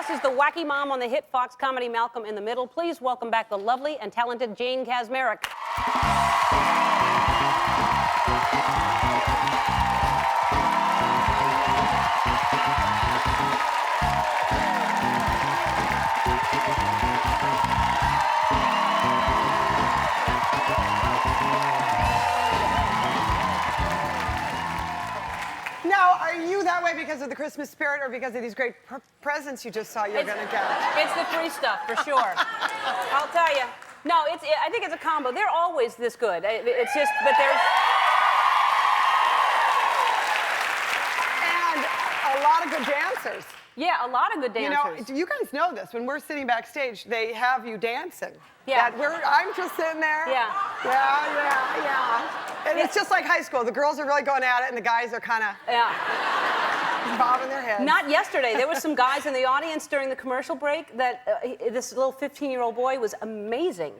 guest is the wacky mom on the hit Fox comedy Malcolm in the Middle. Please welcome back the lovely and talented Jane Kaczmarek. Now, are you that way because of the Christmas spirit or because of these great presents you just saw you're going to get? It's the free stuff, for sure. I'll tell you. No, I think it's a combo. They're always this good. It's just, but there's... And a lot of good dancers. Yeah, a lot of good dancers. You know, you guys know this. When we're sitting backstage, they have you dancing. Yeah. I'm just sitting there. Yeah. Yeah. And it's just like high school. The girls are really going at it, and the guys are kind of bobbing their heads. Not yesterday. There were some guys in the audience during the commercial break that this little 15-year-old boy was amazing.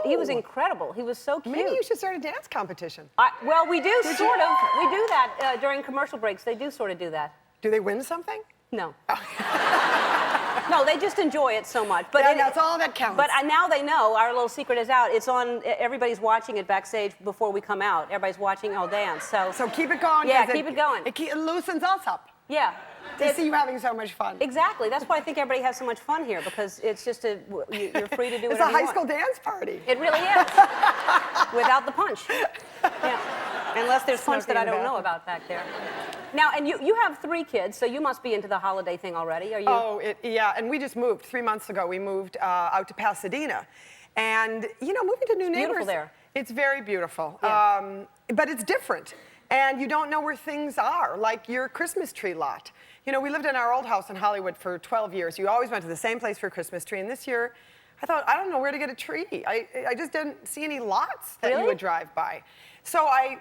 He was incredible. He was so cute. Maybe you should start a dance competition. Well, we do, sort of. We do that during commercial breaks. They do sort of do that. Do they win something? No. No, they just enjoy it so much. But that's all that counts. But now they know. Our little secret is out. It's on. Everybody's watching it backstage before we come out. Everybody's watching all dance. So keep it going. Yeah, keep it going. It loosens us up. Yeah. To see you having so much fun. Exactly. That's why I think everybody has so much fun here, because it's just you're free to do whatever you want. It's a high school dance party. It really is. Without the punch. Yeah. Unless there's punch that I don't know about back there. Now, and you have 3 kids, so you must be into the holiday thing already, are you? Oh, yeah, and we just moved 3 months ago. We moved out to Pasadena. And, you know, moving to new neighbors. Beautiful there. It's very beautiful. Yeah. But it's different. And you don't know where things are, like your Christmas tree lot. You know, we lived in our old house in Hollywood for 12 years. You always went to the same place for a Christmas tree. And this year, I thought, I don't know where to get a tree. I just didn't see any lots that you would drive by. So I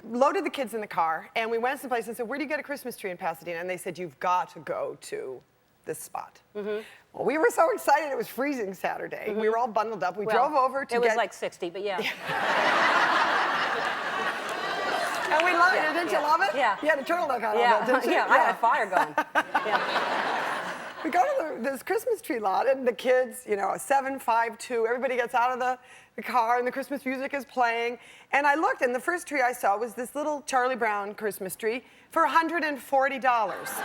loaded the kids in the car, and we went someplace and said, where do you get a Christmas tree in Pasadena? And they said, you've got to go to this spot. Mm-hmm. Well, we were so excited. It was freezing Saturday. Mm-hmm. We were all bundled up. We drove over to It was like 60, but yeah. And we loved it. Didn't you love it? Yeah. You had a turtleneck on it, didn't you? Yeah, I had a fire going. We go to this Christmas tree lot, and the kids, you know, 7, 5, 2, everybody gets out of the car, and the Christmas music is playing. And I looked, and the first tree I saw was this little Charlie Brown Christmas tree for $140.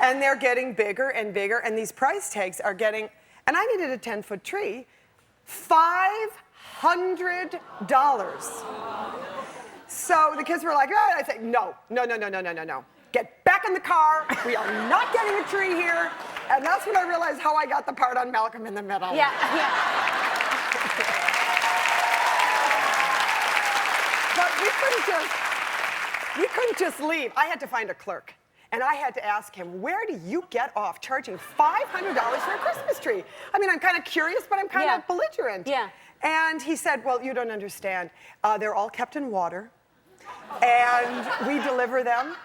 And they're getting bigger and bigger, and these price tags are getting, and I needed a 10-foot tree, $500. So the kids were like, oh, I said, no. Get back in the car. We are not getting a tree here. And that's when I realized how I got the part on Malcolm in the Middle. Yeah. But we couldn't just leave. I had to find a clerk. And I had to ask him, where do you get off charging $500 for a Christmas tree? I mean, I'm kind of curious, but I'm kind of belligerent. Yeah. And he said, well, you don't understand. They're all kept in water. And we deliver them.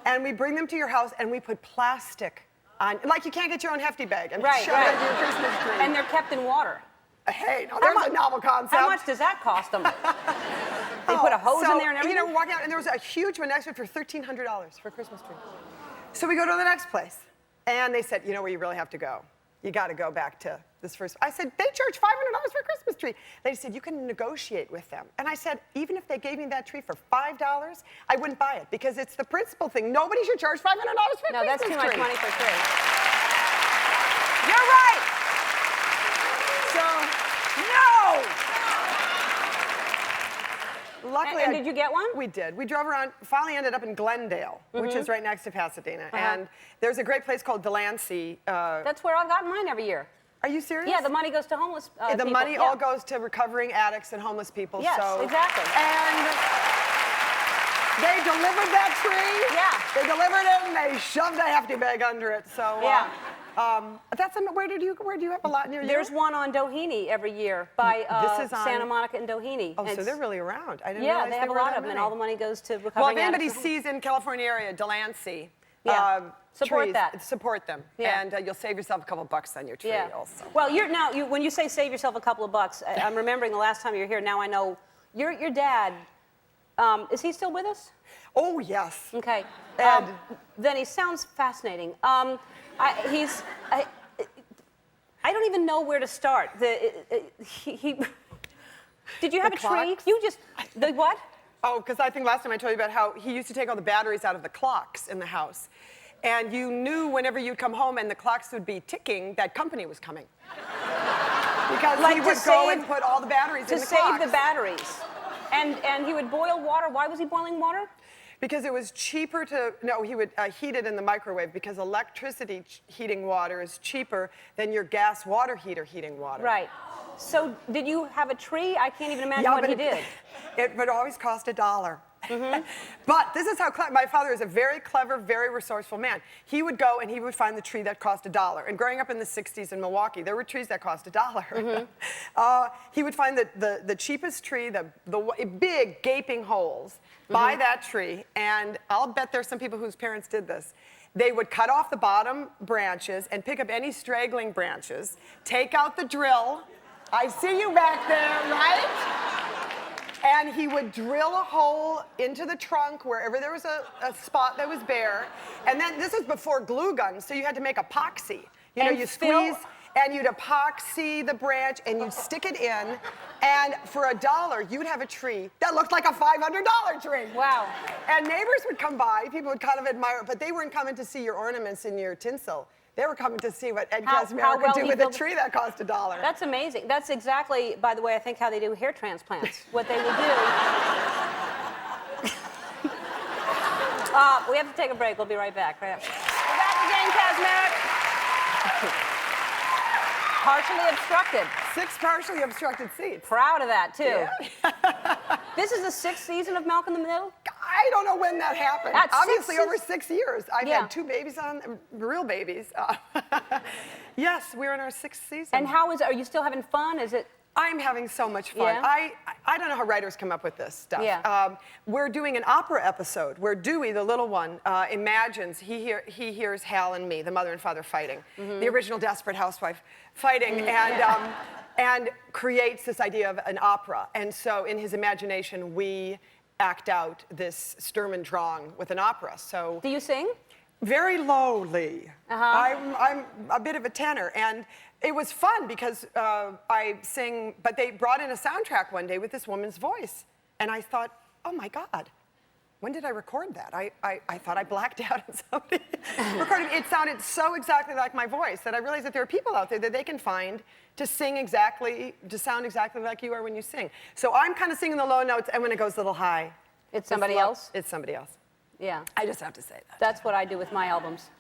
And we bring them to your house, and we put plastic on, like you can't get your own hefty bag and shove it into your Christmas tree. And they're kept in water. Hey, now there's a novel concept. How much does that cost them? They put a hose in there and everything? You know, walking out, and there was a huge one next to it for $1,300 for a Christmas tree. So we go to the next place, and they said, you know where you really have to go? You got to go back to this first. I said, they charge $500 for a Christmas tree. They said, you can negotiate with them. And I said, even if they gave me that tree for $5, I wouldn't buy it because it's the principal thing. Nobody should charge $500 for a Christmas tree. No, that's too much money for a tree. You're right. So, no. Luckily, and did you get one? We did. We drove around, finally ended up in Glendale, which is right next to Pasadena. And there's a great place called TheEllenShow. That's where I've gotten mine every year. Are you serious? Yeah, the money goes to homeless people. The money all goes to recovering addicts and homeless people. Yes, exactly. And they delivered that tree. Yeah. They delivered it, and they shoved a hefty bag under it. So yeah. Where do you have a lot near you? There's one on Doheny every year by Santa Monica and Doheny. Oh, so they're really around. I didn't realize they have a lot of them, and all the money goes to recovering Well, if anybody addicts. sees in California area, TheEllenShow, support trees, that. Support them, and you'll save yourself a couple bucks on your tree also. Well, when you say save yourself a couple of bucks, I'm remembering the last time you were here. Now I know your dad. He put a hose in there and everything. Oh, Is he still with us? Oh, yes. Okay. Ed. Then he sounds fascinating. I don't even know where to start. Did you have The a tree? clocks? The what? Oh, because I think last time I told you about how he used to take all the batteries out of the clocks in the house. And you knew whenever you'd come home and the clocks would be ticking, that company was coming. Because Like he to would go save- and put all the batteries in To the save clocks. the batteries. And he would boil water. Why was he boiling water? Because it was cheaper to, no, he would heat it in the microwave because electricity heating water is cheaper than your gas water heater heating water. Right. So did you have a tree? I can't even imagine Yeah, what but he did. It would always cost $1. But this is how my father is a very clever, very resourceful man. He would go and he would find the tree that cost $1. And growing up in the 60s in Milwaukee, there were trees that cost $1. He would find the cheapest tree, the big gaping holes, buy that tree, and I'll bet there's some people whose parents did this. They would cut off the bottom branches and pick up any straggling branches, take out the drill. I see you back there, right? And he would drill a hole into the trunk wherever there was a spot that was bare. And then this was before glue guns, so you had to make epoxy. You know, And you fill- squeeze and you'd epoxy the branch and you'd stick it in. And for $1, you'd have a tree that looked like a $500 tree. Wow. And neighbors would come by, people would kind of admire it, but they weren't coming to see your ornaments and your tinsel. They were coming to see what Ed How Kaczmarek well would do he with a built- tree that cost $1. That's amazing. That's exactly, by the way, I think how they do hair transplants. What they would do. We have to take a break. We'll be right back. We're back with Jane Kaczmarek. Partially obstructed. 6 partially obstructed seats. Proud of that, too. Yeah. This is the 6th season of Malcolm in the Middle? I don't know when that happened. That's Obviously, 6 over 6 years. I've Yeah. had 2 babies on, real babies. Yes, we're in our 6th season. And are you still having fun? Is it? I'm having so much fun. Yeah? I don't know how writers come up with this stuff. Yeah. We're doing an opera episode where Dewey, the little one, imagines he hears Hal and me, the mother and father, fighting, the original Desperate Housewife fighting, and creates this idea of an opera. And so in his imagination, we act out this Sturm und Drang with an opera. So Do you sing? very lowly. I'm a bit of a tenor, and it was fun because I sing, but they brought in a soundtrack one day with this woman's voice, and I thought, oh my God, when did I record that? I thought I blacked out and somebody recorded it. It sounded so exactly like my voice that I realized that there are people out there that they can find to sound exactly like you are when you sing. So I'm kind of singing the low notes, and when it goes a little high, It's somebody else? It's somebody else. Yeah. I just have to say that. That's what I do with my albums.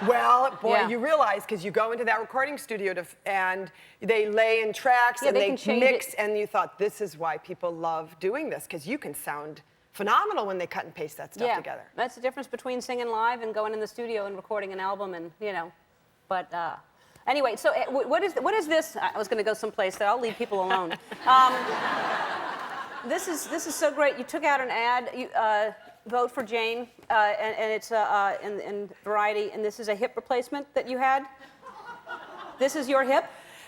Well, boy, Yeah. you realize, because you go into that recording studio and they lay in tracks Yeah, and they they can change mix, it. and you thought, this is why people love doing this, because you can sound phenomenal when they cut and paste that stuff together. That's the difference between singing live and going in the studio and recording an album, and But anyway, so what is this? I was going to go someplace there. I'll leave people alone. This is so great. You took out an ad. Vote for Jane, and it's in Variety, and this is a hip replacement that you had. This is your hip.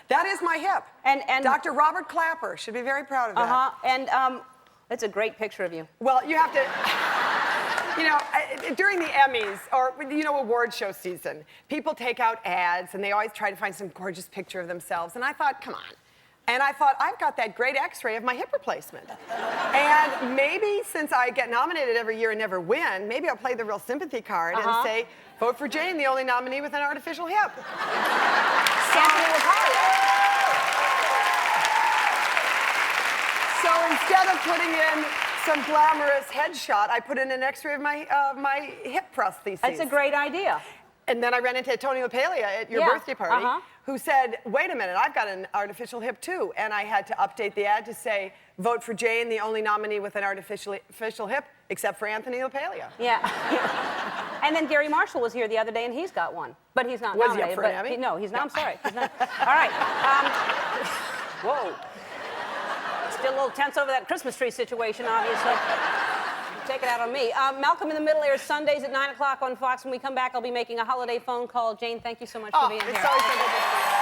That is my hip. And Dr. Robert Clapper should be very proud of that. And it's a great picture of you. Well, you have to, during the Emmys or, award show season, people take out ads and they always try to find some gorgeous picture of themselves. And I thought, come on. And I thought, I've got that great x-ray of my hip replacement. And maybe since I get nominated every year and never win, maybe I'll play the real sympathy card and say, vote for Jane, the only nominee with an artificial hip. So instead of putting in some glamorous headshot, I put in an x-ray of my hip prosthesis. That's a great idea. And then I ran into Tony LaPaglia at your birthday party, who said, wait a minute, I've got an artificial hip too. And I had to update the ad to say, vote for Jane, the only nominee with an artificial hip, except for Anthony LaPaglia. Yeah. And then Gary Marshall was here the other day, and he's got one. But he's not Was he nominated. up for an Emmy? No, he's not. I'm sorry. He's not. All right. Whoa. Still a little tense over that Christmas tree situation, obviously. Take it out on me. Malcolm in the Middle airs Sundays at 9 o'clock on Fox. When we come back, I'll be making a holiday phone call. Jane, thank you so much for being here. It's always so good to see you.